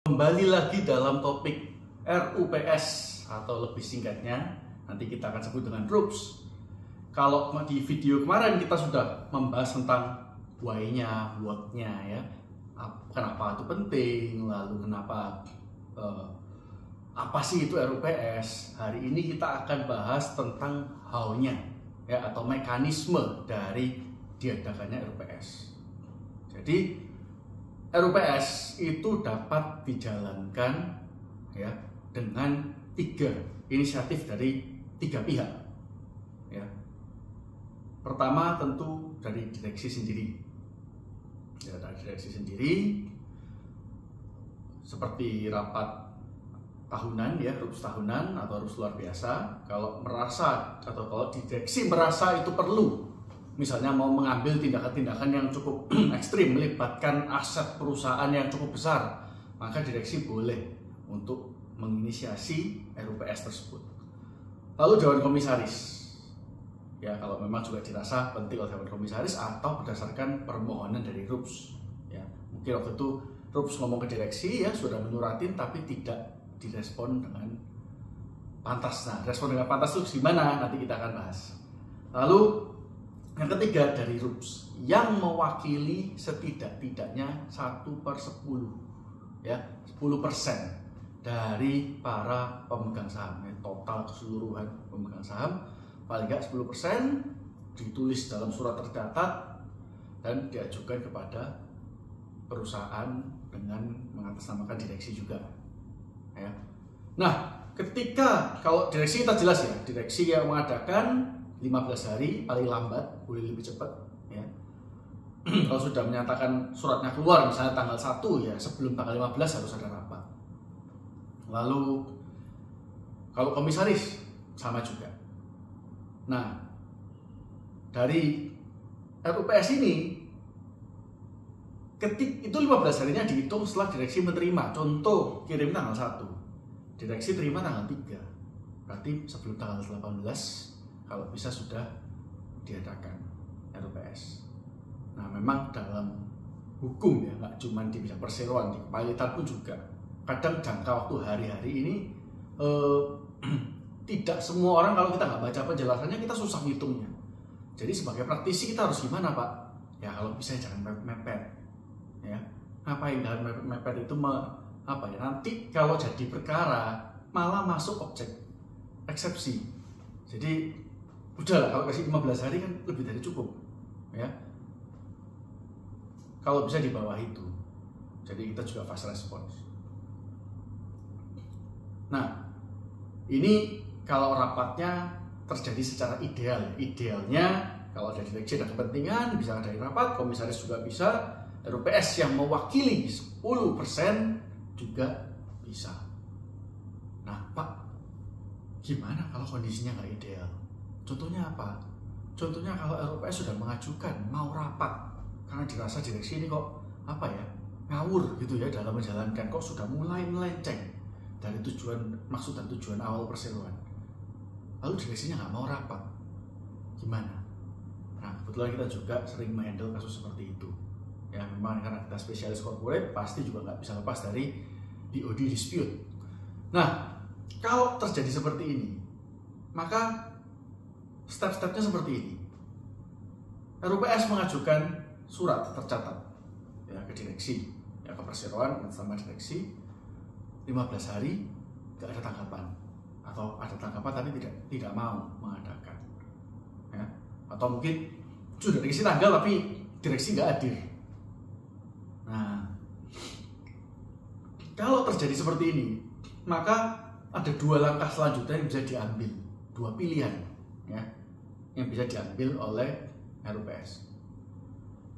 Kembali lagi dalam topik RUPS atau lebih singkatnya nanti kita akan sebut dengan RUPS. Kalau di video kemarin kita sudah membahas tentang why-nya, what-nya ya. Kenapa itu penting, lalu kenapa apa sih itu RUPS. Hari ini kita akan bahas tentang how-nya ya, atau mekanisme dari diadakannya RUPS. Jadi RUPS itu dapat dijalankan ya dengan 3 inisiatif dari 3 pihak. Ya. Pertama tentu dari direksi sendiri. Ya, dari direksi sendiri seperti rapat tahunan ya, RUPS tahunan atau RUPS luar biasa. Kalau merasa atau kalau direksi merasa itu perlu, misalnya mau mengambil tindakan-tindakan yang cukup ekstrim, melibatkan aset perusahaan yang cukup besar, maka direksi boleh untuk menginisiasi RUPS tersebut. Lalu Dewan Komisaris, ya kalau memang juga dirasa penting oleh Dewan Komisaris atau berdasarkan permohonan dari RUPS. Ya, mungkin waktu itu RUPS ngomong ke direksi ya sudah menyuratin tapi tidak direspon dengan pantas. Nah, respon dengan pantas itu gimana? Nanti kita akan bahas. Lalu yang ketiga dari RUPS yang mewakili setidak-tidaknya 1/10 ya, 10% dari para pemegang saham ya, total keseluruhan pemegang saham paling nggak 10% ditulis dalam surat tercatat dan diajukan kepada perusahaan dengan mengatasnamakan direksi juga ya. Nah, ketika kalau direksi kita jelas ya, direksi yang mengadakan 15 hari paling lambat, boleh lebih cepat ya. Kalau sudah menyatakan suratnya keluar misalnya tanggal 1 ya, sebelum tanggal 15 harus ada rapat. Lalu kalau komisaris sama juga. Nah, dari RUPS ini itu 15 harinya dihitung setelah direksi menerima. Contoh kirim tanggal 1, direksi terima tanggal 3, berarti sebelum tanggal 18 kalau bisa sudah diadakan RUPS. Nah, memang dalam hukum ya, nggak cuma di bidang perseroan, di kepalitan pun juga. Kadang jangka waktu hari-hari ini tidak semua orang, kalau kita nggak baca penjelasannya kita susah ngitungnya. Jadi sebagai praktisi kita harus gimana Pak? Ya kalau bisa jangan mepet. Ya, ngapain dalam mepet itu apa ya? Nanti kalau jadi perkara malah masuk objek eksepsi. Jadi udahlah, kalau kasih 15 hari kan lebih dari cukup ya, kalau bisa di bawah itu. Jadi kita juga fast response. Nah, ini kalau rapatnya terjadi secara ideal. Idealnya kalau ada direksi ada kepentingan bisa ada rapat, komisaris juga bisa, RUPS yang mewakili 10% juga bisa. Nah Pak, gimana kalau kondisinya nggak ideal? Contohnya apa? Contohnya kalau RUPS sudah mengajukan mau rapat karena dirasa direksi ini kok apa ya, ngawur gitu ya dalam menjalankan, kok sudah mulai melenceng dari tujuan, maksud dan tujuan awal perseroan. Lalu direksinya nggak mau rapat, gimana? Nah, kebetulan kita juga sering menghandle kasus seperti itu. Ya memang karena kita spesialis corporate pasti juga nggak bisa lepas dari BOD dispute. Nah, kalau terjadi seperti ini, maka step-stepnya seperti ini. RUPS mengajukan surat tercatat ya ke direksi, ya ke perseroan sama direksi, 15 hari nggak ada tanggapan, atau ada tanggapan tapi tidak mau mengadakan ya. Atau mungkin sudah dikasih tanggal tapi direksi nggak hadir. Nah, kalau terjadi seperti ini, maka ada 2 langkah selanjutnya yang bisa diambil, 2 pilihan ya yang bisa diambil oleh RUPS.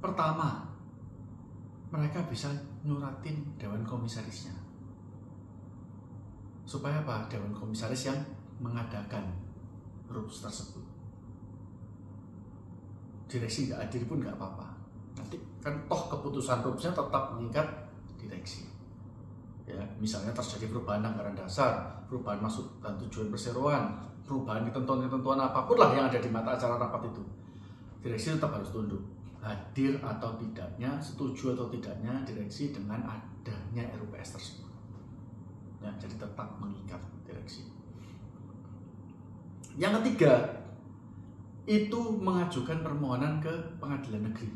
Pertama, mereka bisa nyuratin Dewan Komisarisnya. Supaya apa? Dewan Komisaris yang mengadakan RUPS tersebut. Direksi nggak hadir pun nggak apa-apa. Nanti kan toh keputusan RUPS-nya tetap mengikat direksi. Ya, misalnya terjadi perubahan anggaran dasar, perubahan maksud dan tujuan perseroan, perubahan ketentuan-ketentuan apapun lah yang ada di mata acara rapat itu, direksi tetap harus tunduk. Hadir atau tidaknya, setuju atau tidaknya direksi dengan adanya RUPS tersebut. jadi tetap mengikat direksi. Yang ketiga, itu mengajukan permohonan ke pengadilan negeri,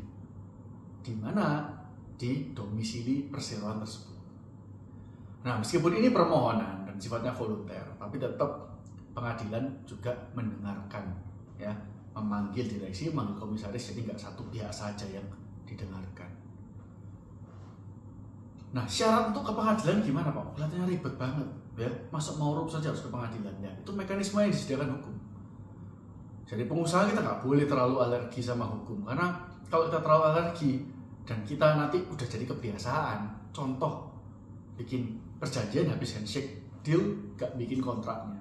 di mana di domisili perseroan tersebut. Nah, meskipun ini permohonan dan sifatnya volunter, tapi tetap pengadilan juga mendengarkan, ya, memanggil direksi, memanggil komisaris, jadi nggak satu pihak saja yang didengarkan. Nah, syarat untuk ke pengadilan gimana, Pak? Kelihatannya ribet banget, ya. Masa mau rup saja harus ke pengadilan, ya. Itu mekanisme yang disediakan hukum. Jadi pengusaha kita nggak boleh terlalu alergi sama hukum, karena kalau kita terlalu alergi dan kita nanti udah jadi kebiasaan, contoh bikin perjanjian habis handshake deal, nggak bikin kontraknya.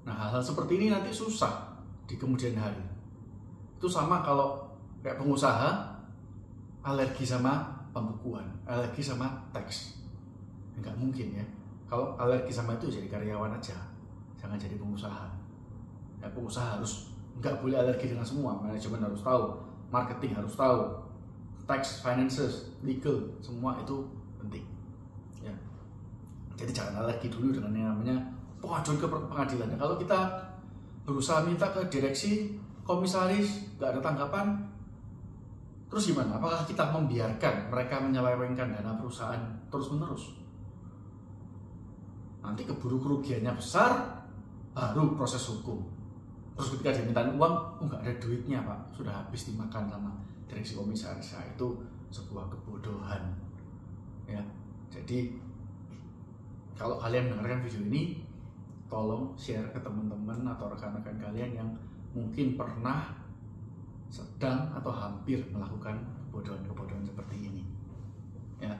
Nah, hal-hal seperti ini nanti susah di kemudian hari. Itu sama kalau kayak pengusaha alergi sama pembukuan, alergi sama teks, nggak mungkin ya. Kalau alergi sama itu jadi karyawan aja, jangan jadi pengusaha. Ya, pengusaha harus nggak boleh alergi dengan semua. Manajemen harus tahu, marketing harus tahu, tax, finances, legal, semua itu penting. Ya. Jadi jangan alergi dulu dengan yang namanya pengajuan ke pengadilan. Kalau kita berusaha minta ke direksi, komisaris, nggak ada tanggapan, terus gimana? Apakah kita membiarkan mereka menyelewengkan dana perusahaan terus-menerus? Nanti keburu kerugiannya besar, baru proses hukum. Terus ketika diminta uang, nggak ada duitnya, Pak, sudah habis dimakan sama direksi komisaris. Nah, itu sebuah kebodohan. Ya, jadi kalau kalian mendengarkan video ini, tolong share ke teman-teman atau rekan-rekan kalian yang mungkin pernah, sedang atau hampir melakukan kebodohan-kebodohan seperti ini. Ya.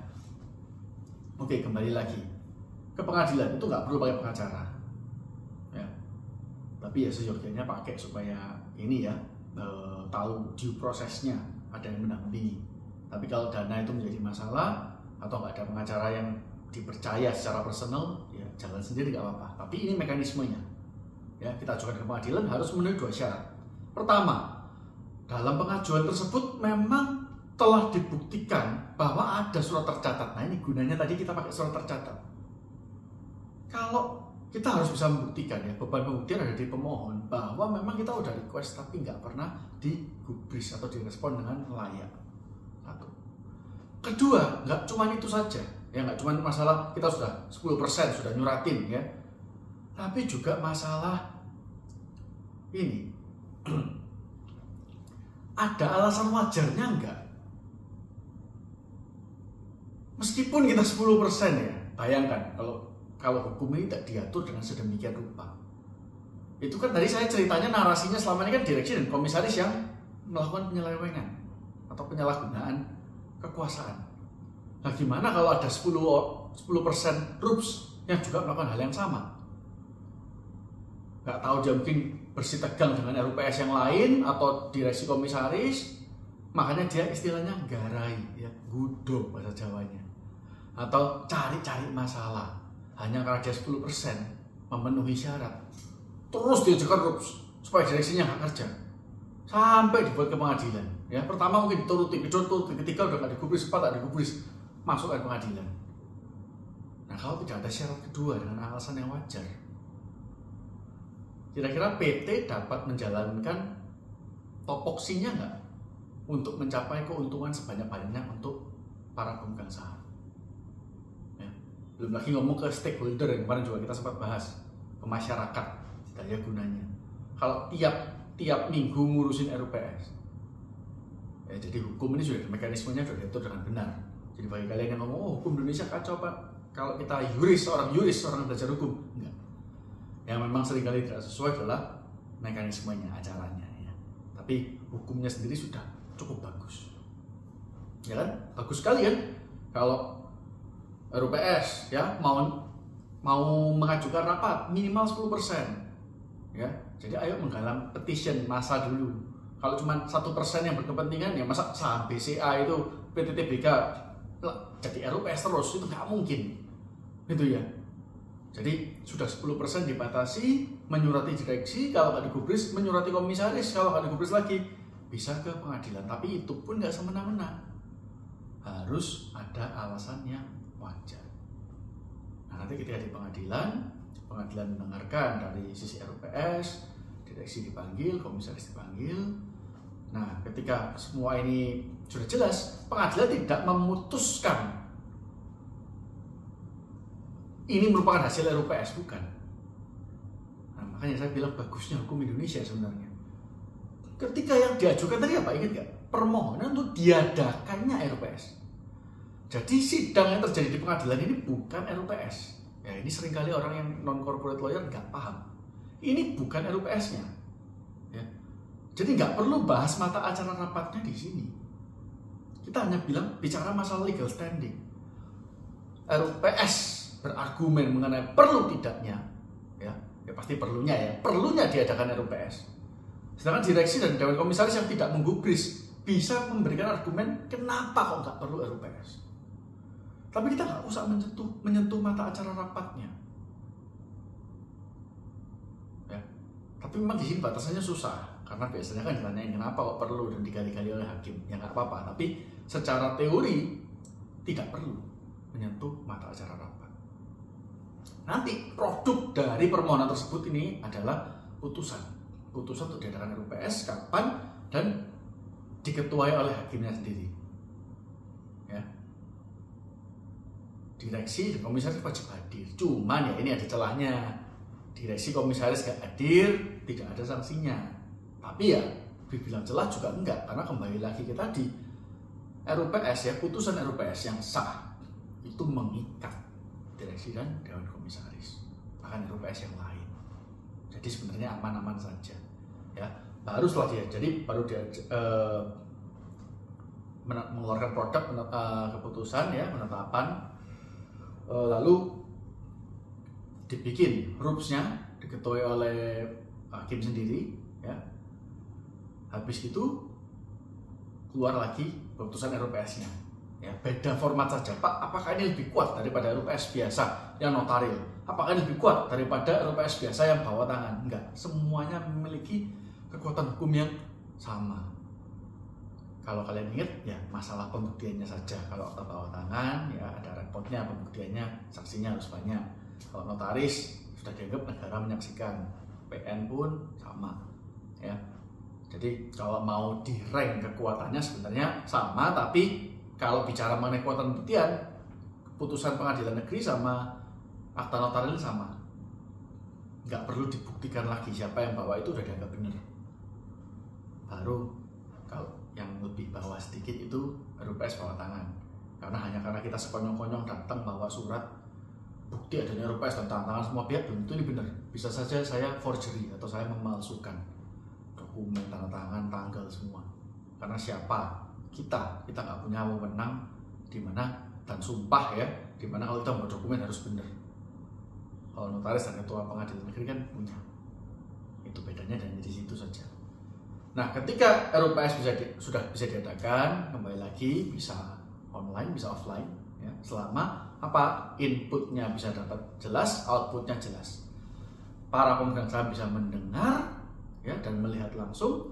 Oke, kembali lagi ke pengadilan, itu nggak perlu pakai pengacara. Ya. Tapi ya seyogyanya pakai supaya ini ya tahu due prosesnya, ada yang mendampingi. Tapi kalau dana itu menjadi masalah atau nggak ada pengacara yang dipercaya secara personal, ya jalan sendiri nggak apa-apa. Tapi ini mekanismenya. Ya, kita ajukan ke pengadilan harus memenuhi 2 syarat. Pertama, dalam pengajuan tersebut memang telah dibuktikan bahwa ada surat tercatat. Nah, ini gunanya tadi kita pakai surat tercatat. Kalau kita harus bisa membuktikan, ya, beban pembuktian ada di pemohon bahwa memang kita udah request tapi nggak pernah digubris atau direspon dengan layak. Satu. Kedua, nggak cuma itu saja, ya, nggak cuma masalah kita sudah 10% sudah nyuratin, ya, tapi juga masalah ini. Ada alasan wajarnya enggak? Meskipun kita 10% ya, bayangkan kalau hukum ini tidak diatur dengan sedemikian rupa. Itu kan tadi saya ceritanya narasinya selama ini kan direksi dan komisaris yang melakukan penyelewengan atau penyalahgunaan kekuasaan. Nah, gimana kalau ada 10% RUPS yang juga melakukan hal yang sama? Nggak tahu dia mungkin bersih tegang dengan RUPS yang lain atau direksi komisaris, makanya dia istilahnya garai, ya, gudo bahasa Jawanya, atau cari-cari masalah hanya karena dia 10% memenuhi syarat, terus diajukan RUPS supaya direksinya nggak kerja sampai dibuat ke pengadilan. Ya, pertama mungkin dituruti, ketiga udah nggak digubris, keempat nggak digubris, masuk ke pengadilan. Nah, kalau tidak ada syarat kedua dengan alasan yang wajar, kira-kira PT dapat menjalankan topoksinya nggak untuk mencapai keuntungan sebanyak-banyaknya untuk para pemegang saham? Ya. Belum lagi ngomong ke stakeholder yang kemarin juga kita sempat bahas, ke masyarakat, daya gunanya. Kalau tiap minggu ngurusin RUPS, ya, jadi hukum ini sudah mekanismenya sudah diatur dengan benar. Jadi bagi kalian yang ngomong, oh hukum Indonesia kacau, Pak, kalau kita orang belajar hukum, enggak. Yang memang seringkali tidak sesuai adalah mekanismenya, acaranya, ya. Tapi hukumnya sendiri sudah cukup bagus, ya kan? Bagus sekali kan? Kalau RUPS, ya, mau mengajukan rapat minimal 10%, ya. Jadi ayo menggalang petition massa dulu. Kalau cuma 1% yang berkepentingan, ya masa saham BCA itu PTTBK jadi RUPS terus, itu nggak mungkin, gitu ya. Jadi sudah 10% dibatasi, menyurati direksi, kalau nggak digubris, menyurati komisaris, kalau nggak digubris lagi, bisa ke pengadilan. Tapi itu pun nggak semena-mena. Harus ada alasan yang wajar. Nah, nanti nanti ketika di pengadilan mendengarkan dari sisi RUPS, direksi dipanggil, komisaris dipanggil. Nah, ketika semua ini sudah jelas, pengadilan tidak memutuskan ini merupakan hasil RUPS, bukan. Nah, makanya saya bilang bagusnya hukum Indonesia sebenarnya. Ketika yang diajukan tadi apa, ingat nggak? Permohonan untuk diadakannya RUPS. Jadi sidang yang terjadi di pengadilan ini bukan RUPS. Ya, ini seringkali orang yang non-corporate lawyer nggak paham. Ini bukan RUPS-nya. Ya. Jadi nggak perlu bahas mata acara rapatnya di sini. Kita hanya bicara masalah legal standing. RUPS berargumen mengenai perlu tidaknya, ya pasti perlunya diadakan RUPS. Sedangkan direksi dan dewan komisaris yang tidak menggubris bisa memberikan argumen kenapa kok nggak perlu RUPS. Tapi kita nggak usah menyentuh mata acara rapatnya. Ya. Tapi memang di sini batasannya susah, karena biasanya kan ditanyain kenapa kok perlu dan digali-gali oleh hakim. Ya nggak apa-apa, tapi secara teori tidak perlu menyentuh mata acara rapat. Nanti produk dari permohonan tersebut ini adalah putusan untuk diadakan RUPS kapan dan diketuai oleh hakimnya sendiri. Ya. Direksi dan komisaris wajib hadir. Cuman ya ini ada celahnya. Direksi komisaris gak hadir, tidak ada sanksinya. Tapi ya dibilang celah juga enggak, karena kembali lagi ke tadi, RUPS ya, putusan RUPS yang sah itu mengikat direksi dan dewan komisaris, bahkan RUPS yang lain. Jadi sebenarnya aman-aman saja. Ya, baru setelah dia mengeluarkan produk keputusan ya, penetapan, lalu dibikin rules-nya, diketuai oleh hakim sendiri ya. Habis itu keluar lagi keputusan RUPS-nya ya, beda format saja. Pak, apakah ini lebih kuat daripada RUPS biasa yang notaril? Apakah ini lebih kuat daripada RUPS biasa yang bawa tangan? Enggak, semuanya memiliki kekuatan hukum yang sama. Kalau kalian ingat ya, masalah pembuktiannya saja. Kalau bawa tangan ya ada repotnya, pembuktiannya, saksinya harus banyak. Kalau notaris sudah dianggap negara menyaksikan, PN pun sama ya. Jadi kalau mau di rank kekuatannya sebenarnya sama, tapi kalau bicara mengenai kekuatan pembuktian, putusan pengadilan negeri sama akta notaril sama. Nggak perlu dibuktikan lagi siapa yang bawa, itu udah dianggap benar. Baru kalau yang lebih bawah sedikit itu RUPS bawa tangan. Karena kita sekonyong-konyong datang bawa surat bukti adanya RUPS dan tangan semua pihak, belum tentu ini benar. Bisa saja saya forgery atau saya memalsukan dokumen, tanda tangan, tanggal semua. Karena siapa? Kita nggak punya wewenang di mana, dan sumpah ya, di mana kalau kita membuat dokumen harus benar. Kalau notaris dan ketua pengadilan negeri kan punya. Itu bedanya dan di situ saja. Nah, ketika RUPS sudah bisa diadakan, kembali lagi bisa online, bisa offline ya, selama apa? Inputnya bisa dapat jelas, outputnya jelas. Para pemegang saham bisa mendengar ya dan melihat langsung,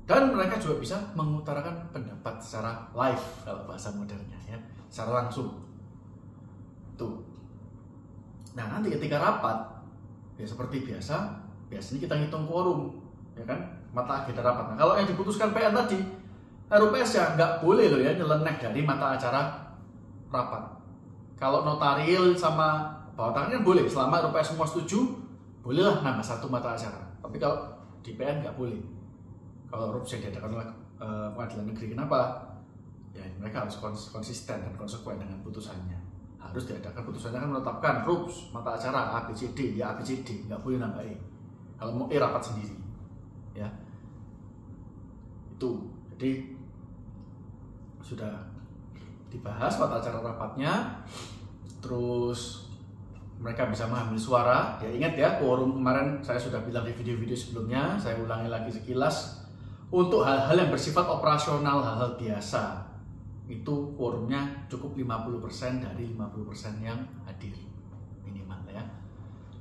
dan mereka juga bisa mengutarakan pendapat secara live kalau bahasa modernnya ya, secara langsung. Tuh. Nah, nanti ketika rapat ya seperti biasa, biasanya kita ngitung quorum ya kan, mata agenda rapat. Nah, kalau yang diputuskan PN tadi, RUPS ya nggak boleh loh ya nyeleneh dari mata acara rapat. Kalau notaril sama bawa tangan kan boleh, selama RUPS semua setuju, bolehlah nambah satu mata acara. Tapi kalau di PN nggak boleh. Kalau RUPS yang diadakan oleh pengadilan negeri, kenapa? Ya mereka harus konsisten dan konsekuen dengan putusannya. Harus diadakan putusannya, kan menetapkan RUPS mata acara ABCD, ya ABCD, nggak boleh nambah E. Kalau mau E rapat sendiri, ya itu. Jadi sudah dibahas mata acara rapatnya, terus mereka bisa mengambil suara. Ya ingat ya, quorum kemarin saya sudah bilang di video-video sebelumnya, saya ulangi lagi sekilas. Untuk hal-hal yang bersifat operasional, hal-hal biasa, itu quorumnya cukup 50% dari 50% yang hadir minimal ya.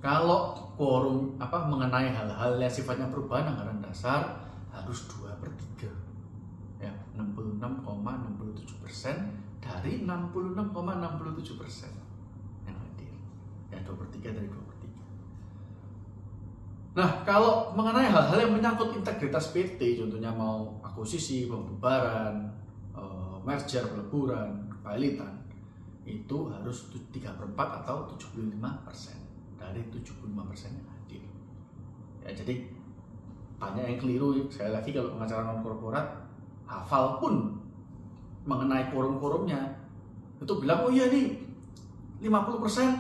Kalau quorum mengenai hal-hal yang sifatnya perubahan anggaran dasar, harus 2/3 ya, 66,67% dari 66,67% yang hadir. 2/3 dari 2/3. Nah, kalau mengenai hal-hal yang menyangkut integritas PT, contohnya mau akuisisi, pembubaran, merger, peleburan, kepilitan, itu harus 3/4 atau 75% dari 75% yang hadir. Ya, jadi banyak yang keliru. Sekali lagi, kalau pengacara non korporat hafal pun mengenai quorum-quorumnya, itu bilang oh iya nih 50%,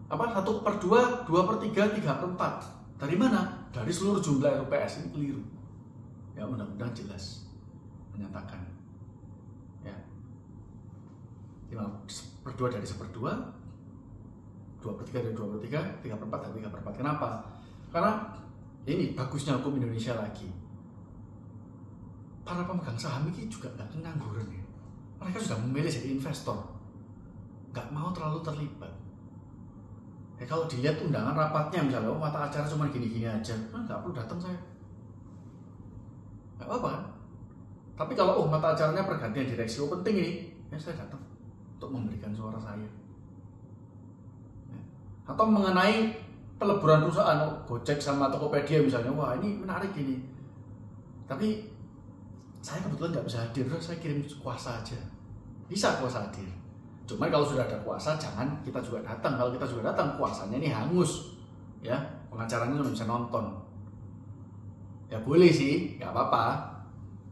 1/2, 2/3, 3/4. Dari mana? Dari seluruh jumlah RUPS. Ini keliru. Ya, undang-undang jelas menyatakan ya 5/2 dari 1/2, 2/3 dari 2/3, 3/4 dari 3/4. Kenapa? Karena ini bagusnya hukum Indonesia lagi. Para pemegang saham ini juga nggak ngangguran ya. Mereka sudah memilih jadi investor, nggak mau terlalu terlibat. Ya, kalau dilihat undangan rapatnya misalnya, mata acara cuma gini-gini aja, nggak perlu datang saya. Nggak apa-apa kan? Tapi kalau mata acaranya pergantian direksi, penting ini, ya saya datang untuk memberikan suara saya. Ya. Atau mengenai peleburan perusahaan, Gojek sama Tokopedia misalnya, wah ini menarik ini. Tapi saya kebetulan nggak bisa hadir, saya kirim kuasa aja. Bisa kuasa hadir. Cuma kalau sudah ada kuasa, jangan kita juga datang. Kalau kita juga datang, kuasanya ini hangus, ya pengacaranya cuma bisa nonton. Ya boleh sih, nggak apa-apa.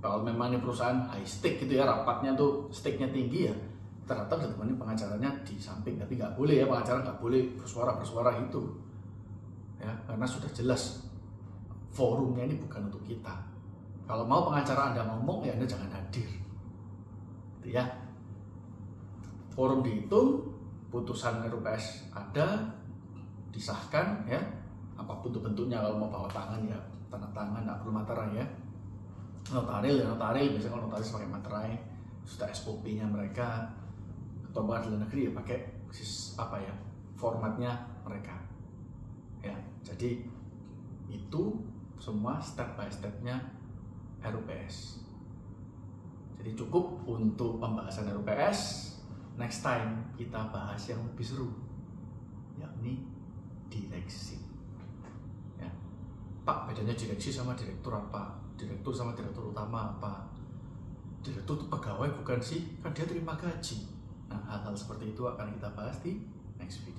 Kalau memang ini perusahaan high stake gitu ya, rapatnya tuh stake-nya tinggi ya, kita datang ditemani pengacaranya di samping. Tapi nggak boleh ya, pengacara nggak boleh bersuara itu, ya karena sudah jelas forumnya ini bukan untuk kita. Kalau mau pengacara Anda ngomong, ya Anda jangan hadir, gitu ya. Forum dihitung, putusan RUPS ada, disahkan ya, apapun itu bentuknya. Kalau mau bawa tangan ya tanda tangan, nggak perlu materai ya. Notaril ya notaril, biasanya kalau notaris pakai materai, sudah SOP-nya mereka. Atau pengadilan negeri ya pakai formatnya mereka. Ya, jadi itu semua step by stepnya RUPS. Jadi cukup untuk pembahasan RUPS. Next time kita bahas yang lebih seru, yakni direksi. Ya. Pak, bedanya direksi sama direktur apa? Direktur sama direktur utama apa? Direktur itu pegawai bukan sih? Kan dia terima gaji. Nah, hal-hal seperti itu akan kita bahas di next video.